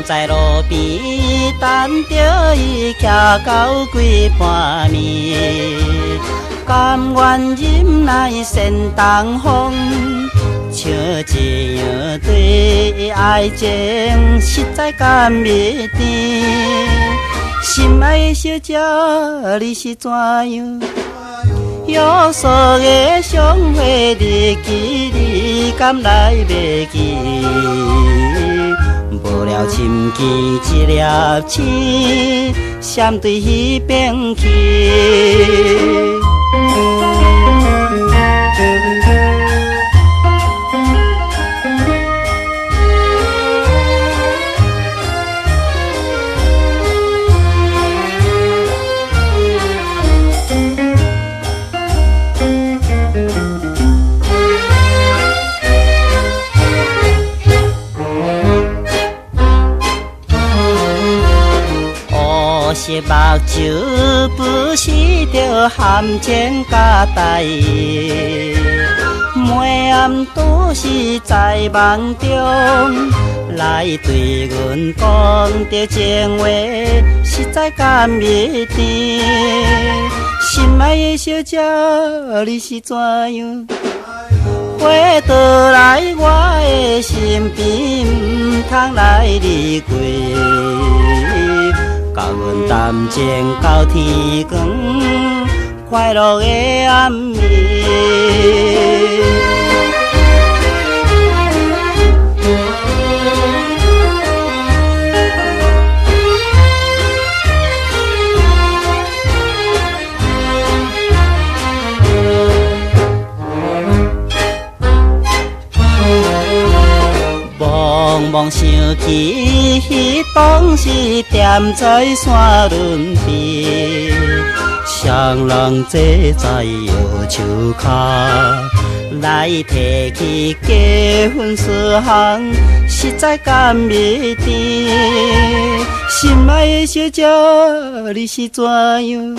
在路边等着伊，徛到几半暝，甘愿忍耐扇东风，笑一样对爱情实在甘蜜甜。心爱的小姐，你是怎样？约束的相会日期，你敢来袂记？无聊深更一粒星，闪对彼边去。是目睭不是着含情甲待意，每暗都是在梦中来对阮讲着情话，实在甘蜜甜。心爱的小姐，你是怎样？回倒来我的身边，不通来离开。甲阮谈情到天光，快乐的暗暝。茫茫想起，彼当时踮在山仑边，双人坐在摇树骹，来提起结婚事项，实在甘蜜甜。心爱的小姐，你是怎样？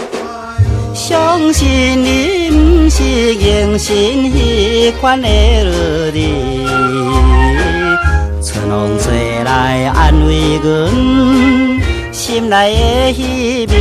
相信你不是用心迄款的落日。春风吹来安慰阮心内的稀微。